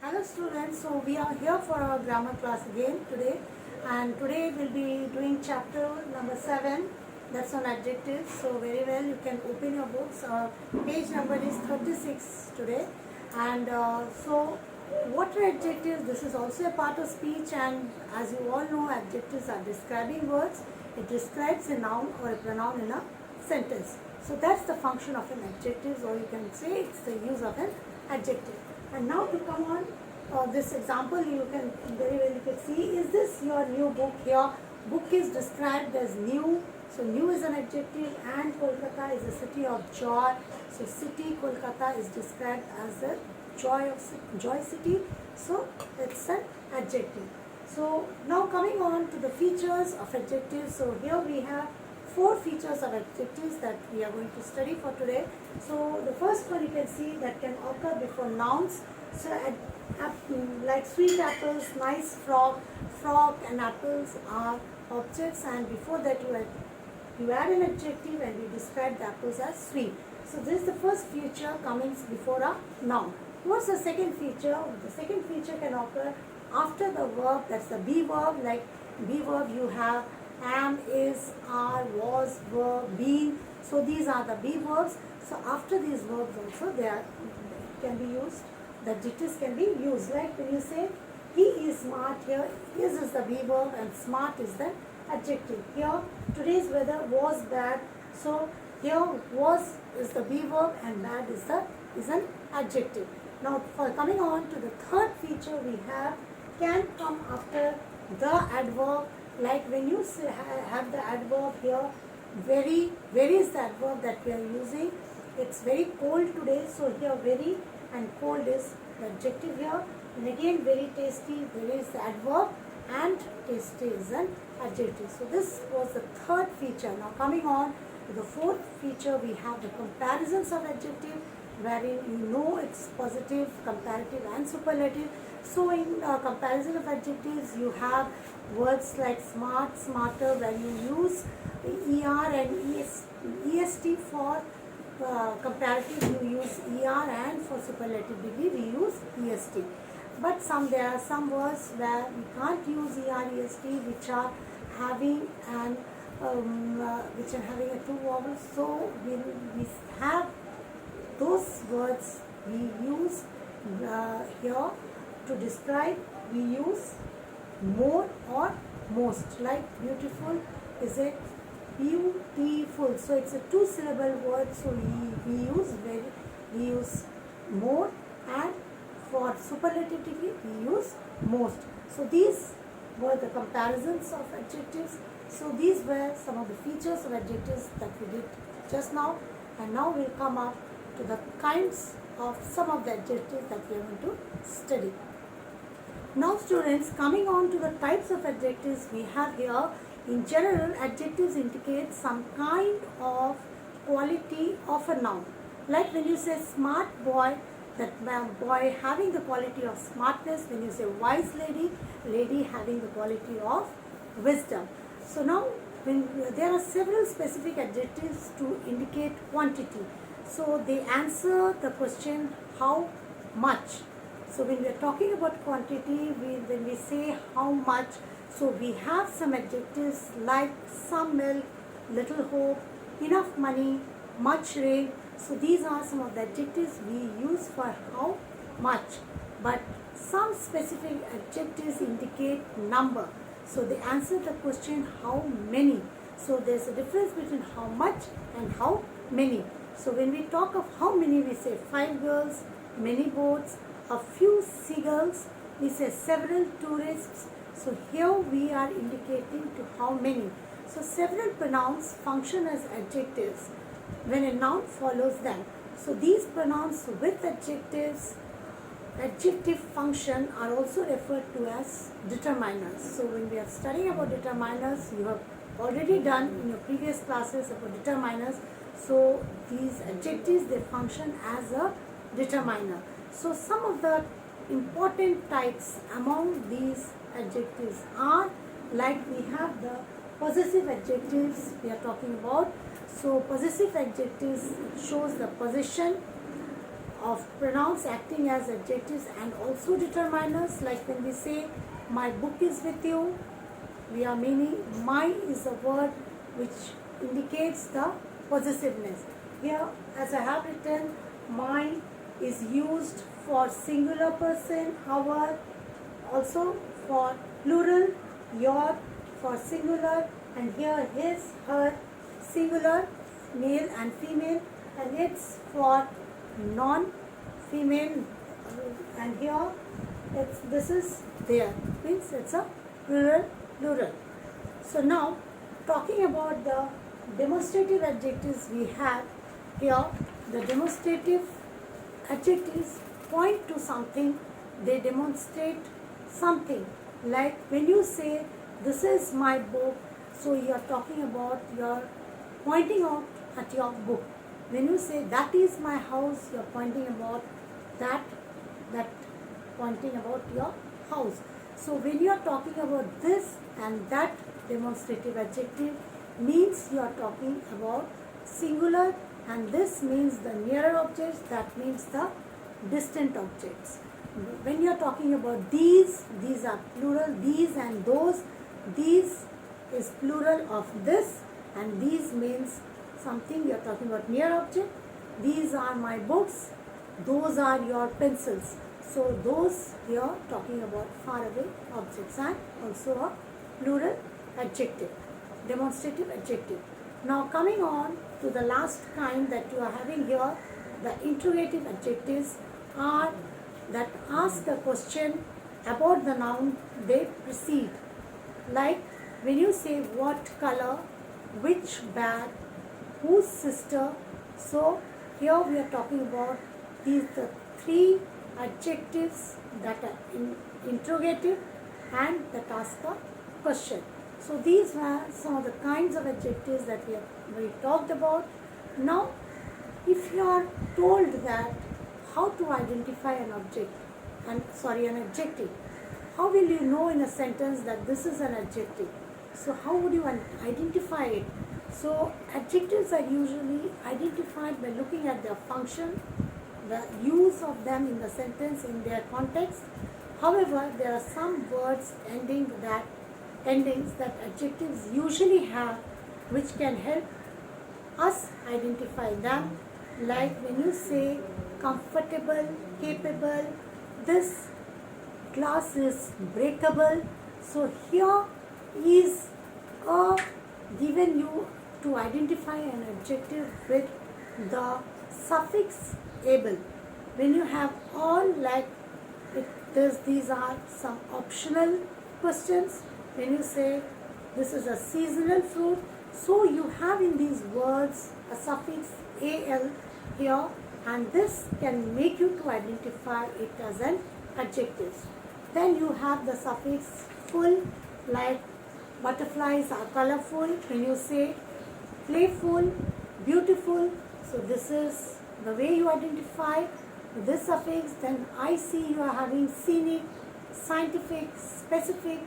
Hello students, so we are here for our grammar class again today, and today we'll be doing chapter number 7, that's on adjectives. So very well, you can open your books. Page number is 36 today, and so what are adjectives? This is also a part of speech, and as you all know, adjectives are describing words. It describes a noun or a pronoun in a sentence. So that's the function of an adjective, or you can say it's the use of an adjective. And now to come on this example, you can very well you can see, is this your new book? Here book is described as new, so new is an adjective, and Kolkata is a city of joy, so city Kolkata is described as the joy city, so it's an adjective. So now coming on to the features of adjectives, so here we have 4 features of adjectives that we are going to study for today. So the first one you can see that can occur before nouns. So like sweet apples, nice frog and apples are objects, and before that you add an adjective and you describe the apples as sweet. So this is the first feature coming before a noun. What's the second feature? The second feature can occur after the verb, that's the be verb. Like be verb you have am, is, are, was, were, been. So these are the be verbs. So after these verbs also can be used. The adjectives can be used. Like when you say he is smart, here is the be verb and smart is the adjective. Here today's weather was bad. So here was is the be verb and bad is an adjective. Now for coming on to the third feature, we have can come after the adverb. Like when you have the adverb here, very is the adverb that we are using. It's very cold today, so here very and cold is the adjective here. And again very tasty, very is the adverb and tasty is an adjective. So this was the third feature. Now coming on to the fourth feature, we have the comparisons of adjective, wherein you know it's positive, comparative and superlative. So in comparison of adjectives, you have words like smart, smarter, where you use ER and EST for comparative, you use ER, and for superlative degree we use EST. But there are some words where we can't use ER, EST, which are having a two vowels. So we have those words we use here to describe. We use more or most. Like beautiful is it beautiful, so it's a 2-syllable word, so we use more, and for superlative degree we use most. So these were the comparisons of adjectives. So these were some of the features of adjectives that we did just now, and now we'll come up to the kinds of some of the adjectives that we are going to study. Now students, coming on to the types of adjectives we have here. In general, adjectives indicate some kind of quality of a noun. Like when you say smart boy, that boy having the quality of smartness. When you say wise lady, lady having the quality of wisdom. So now there are several specific adjectives to indicate quantity. So they answer the question how much. So when we are talking about quantity, when we say how much, so we have some adjectives like some milk, little hope, enough money, much rain. So these are some of the adjectives we use for how much. But some specific adjectives indicate number. So they answer the question how many. So there's a difference between how much and how many. So when we talk of how many, we say 5 girls, many boats, a few seagulls, we say several tourists. So here we are indicating to how many. So several pronouns function as adjectives when a noun follows them. So these pronouns with adjective function are also referred to as determiners. So when we are studying about determiners, you have already done in your previous classes about determiners. So these adjectives, they function as a determiner. So some of the important types among these adjectives are, like we have the possessive adjectives we are talking about. So possessive adjectives shows the possession of pronouns acting as adjectives and also determiners, like when we say my book is with you, we are meaning my is a word which indicates the possessiveness. Here, as I have written, my is used for singular person, our, also for plural, your for singular, and here his, her, singular, male and female, and it's for non-female, and here this is there, means it's a plural. So now, talking about the demonstrative adjectives we have here, the demonstrative adjectives point to something, they demonstrate something. Like when you say this is my book, so you are talking about, you're pointing out at your book. When you say that is my house, you're pointing about that pointing about your house. So when you are talking about this and that demonstrative adjective, means you are talking about singular, and this means the nearer objects, that means the distant objects. When you are talking about these are plural, these and those, these is plural of this, and these means something, you are talking about near object. These are my books, those are your pencils. So those we are talking about far away objects, and also a plural adjective, demonstrative adjective. Now coming on to the last kind that you are having here, the interrogative adjectives are that ask a question about the noun they precede. Like when you say what color, which bag, whose sister. So here we are talking about these the three adjectives that are interrogative and that ask a question. So these were some of the kinds of adjectives that we talked about. Now, if you are told that how to identify an object, an adjective, how will you know in a sentence that this is an adjective? So how would you identify it? So adjectives are usually identified by looking at their function, the use of them in the sentence in their context. However, there are some words endings that adjectives usually have, which can help us identify them. Like when you say comfortable, capable, this glass is breakable. So here is given you to identify an adjective with the suffix able. When you have all, like these are some optional questions. When you say this is a seasonal fruit, so you have in these words a suffix al here, and this can make you to identify it as an adjective. Then you have the suffix full, like butterflies are colorful. When you say playful, beautiful, so this is the way you identify this suffix. Then I see you are having scenic, scientific, specific.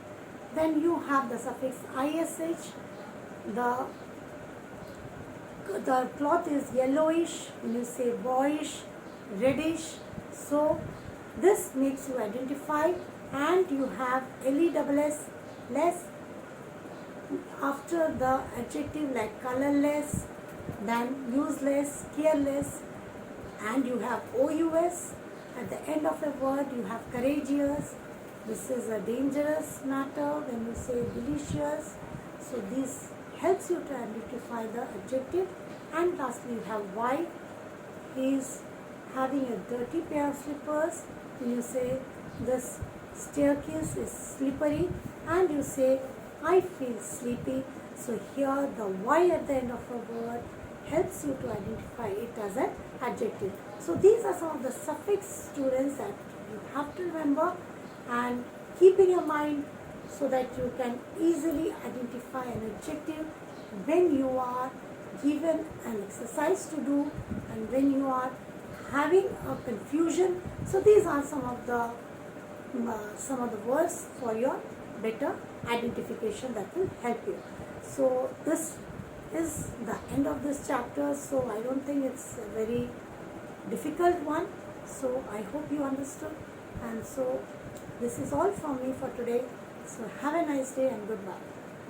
Then you have the suffix ish. The cloth is yellowish. When you say boyish, reddish. So this makes you identify. And you have less, less after the adjective, like colorless, then useless, careless, and you have ous. At the end of a word you have courageous. This is a dangerous matter. When you say delicious, so this helps you to identify the adjective. And lastly you have why. He is having a dirty pair of slippers. When you say this staircase is slippery, and you say I feel sleepy. So here the why at the end of a word helps you to identify it as an adjective. So these are some of the suffix, students, that you have to remember and keep in your mind, so that you can easily identify an adjective when you are given an exercise to do and when you are having a confusion. So these are some of the words for your better identification that will help you. So this is the end of this chapter. So I don't think it's a very difficult one. So I hope you understood, and so this is all from me for today. So have a nice day and goodbye.